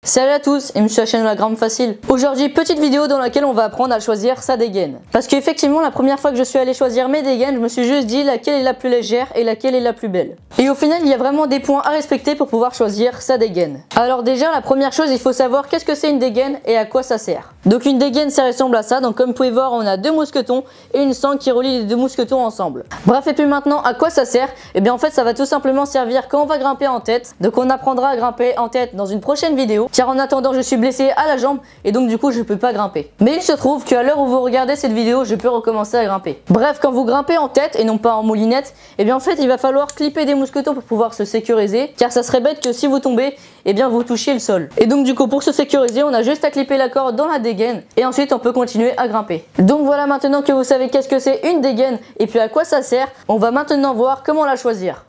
Salut à tous et bienvenue sur la chaîne de la Grampe Facile. Aujourd'hui, petite vidéo dans laquelle on va apprendre à choisir sa dégaine. Parce qu'effectivement, la première fois que je suis allé choisir mes dégaines, je me suis juste dit laquelle est la plus légère et laquelle est la plus belle. Et au final, il y a vraiment des points à respecter pour pouvoir choisir sa dégaine. Alors déjà, la première chose, il faut savoir qu'est-ce que c'est une dégaine et à quoi ça sert. Donc une dégaine, ça ressemble à ça. Donc comme vous pouvez voir, on a deux mousquetons et une sangle qui relie les deux mousquetons ensemble. Bref, et puis maintenant, à quoi ça sert? Et bien en fait, ça va tout simplement servir quand on va grimper en tête. Donc on apprendra à grimper en tête dans une prochaine vidéo. Car en attendant, je suis blessé à la jambe et donc du coup je peux pas grimper. Mais il se trouve qu'à l'heure où vous regardez cette vidéo, je peux recommencer à grimper. Bref, quand vous grimpez en tête et non pas en moulinette, et bien en fait il va falloir clipper des mousquetons pour pouvoir se sécuriser. Car ça serait bête que si vous tombez, et bien vous touchiez le sol. Et donc du coup pour se sécuriser, on a juste à clipper la corde dans la dégaine et ensuite on peut continuer à grimper. Donc voilà, maintenant que vous savez qu'est-ce que c'est une dégaine et puis à quoi ça sert, on va maintenant voir comment la choisir.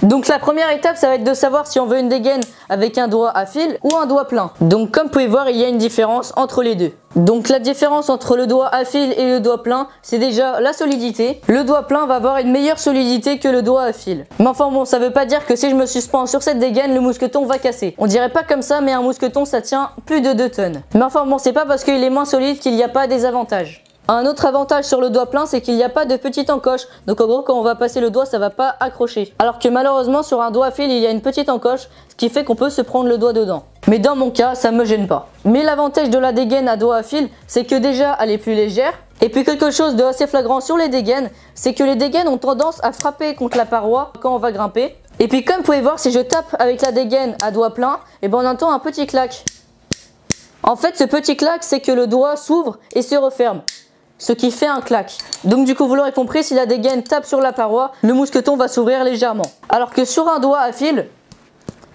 Donc la première étape, ça va être de savoir si on veut une dégaine avec un doigt à fil ou un doigt plein. Donc comme vous pouvez voir, il y a une différence entre les deux. Donc la différence entre le doigt à fil et le doigt plein, c'est déjà la solidité. Le doigt plein va avoir une meilleure solidité que le doigt à fil. Mais enfin bon, ça veut pas dire que si je me suspends sur cette dégaine, le mousqueton va casser. On dirait pas comme ça, mais un mousqueton ça tient plus de 2 tonnes. Mais enfin bon, c'est pas parce qu'il est moins solide qu'il n'y a pas des avantages. Un autre avantage sur le doigt plein, c'est qu'il n'y a pas de petite encoche. Donc en gros, quand on va passer le doigt, ça va pas accrocher. Alors que malheureusement, sur un doigt à fil, il y a une petite encoche, ce qui fait qu'on peut se prendre le doigt dedans. Mais dans mon cas, ça me gêne pas. Mais l'avantage de la dégaine à doigt à fil, c'est que déjà, elle est plus légère. Et puis quelque chose de assez flagrant sur les dégaines, c'est que les dégaines ont tendance à frapper contre la paroi quand on va grimper. Et puis comme vous pouvez voir, si je tape avec la dégaine à doigt plein, et ben on entend un petit clac. En fait, ce petit clac, c'est que le doigt s'ouvre et se referme. Ce qui fait un clac. Donc du coup vous l'aurez compris, si la dégaine tape sur la paroi, le mousqueton va s'ouvrir légèrement. Alors que sur un doigt à fil,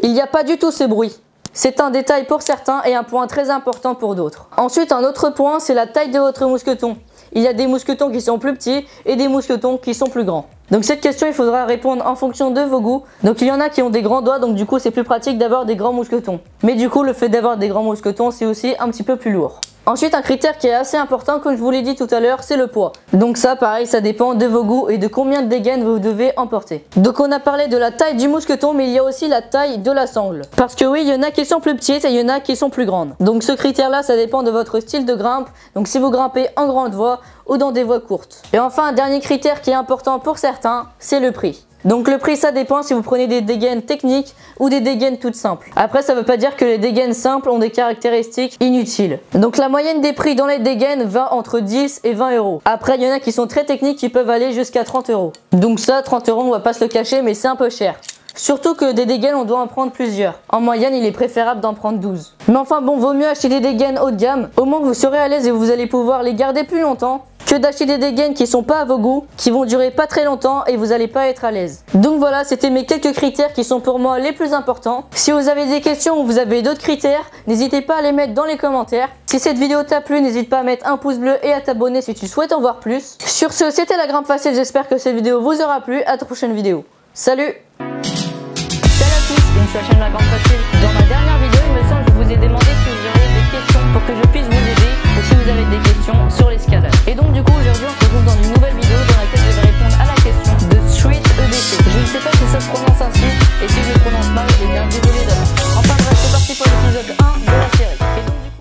il n'y a pas du tout ce bruit. C'est un détail pour certains et un point très important pour d'autres. Ensuite, un autre point, c'est la taille de votre mousqueton. Il y a des mousquetons qui sont plus petits et des mousquetons qui sont plus grands. Donc cette question, il faudra répondre en fonction de vos goûts. Donc il y en a qui ont des grands doigts, donc du coup c'est plus pratique d'avoir des grands mousquetons. Mais du coup le fait d'avoir des grands mousquetons, c'est aussi un petit peu plus lourd. Ensuite, un critère qui est assez important, comme je vous l'ai dit tout à l'heure, c'est le poids. Donc ça, pareil, ça dépend de vos goûts et de combien de dégaines vous devez emporter. Donc on a parlé de la taille du mousqueton, mais il y a aussi la taille de la sangle. Parce que oui, il y en a qui sont plus petites et il y en a qui sont plus grandes. Donc ce critère-là, ça dépend de votre style de grimpe. Donc si vous grimpez en grande voie ou dans des voies courtes. Et enfin, un dernier critère qui est important pour certains, c'est le prix. Donc le prix, ça dépend si vous prenez des dégaines techniques ou des dégaines toutes simples. Après, ça veut pas dire que les dégaines simples ont des caractéristiques inutiles. Donc la moyenne des prix dans les dégaines va entre 10 et 20 euros. Après, il y en a qui sont très techniques qui peuvent aller jusqu'à 30 euros. Donc ça, 30 euros, on va pas se le cacher, mais c'est un peu cher. Surtout que des dégaines, on doit en prendre plusieurs. En moyenne, il est préférable d'en prendre 12. Mais enfin bon, vaut mieux acheter des dégaines haut de gamme. Au moins, vous serez à l'aise et vous allez pouvoir les garder plus longtemps que d'acheter des dégaines qui sont pas à vos goûts, qui vont durer pas très longtemps et vous allez pas être à l'aise. Donc voilà, c'était mes quelques critères qui sont pour moi les plus importants. Si vous avez des questions ou vous avez d'autres critères, n'hésitez pas à les mettre dans les commentaires. Si cette vidéo t'a plu, n'hésite pas à mettre un pouce bleu et à t'abonner si tu souhaites en voir plus. Sur ce, c'était la Grampe Facile, j'espère que cette vidéo vous aura plu. À la prochaine vidéo. Salut! Salut à tous, bienvenue sur la chaîne de la Grampe Facile. Dans ma dernière vidéo, il me semble que je vous ai demandé si vous auriez des questions pour que je puisse vous aider ou si vous avez des questions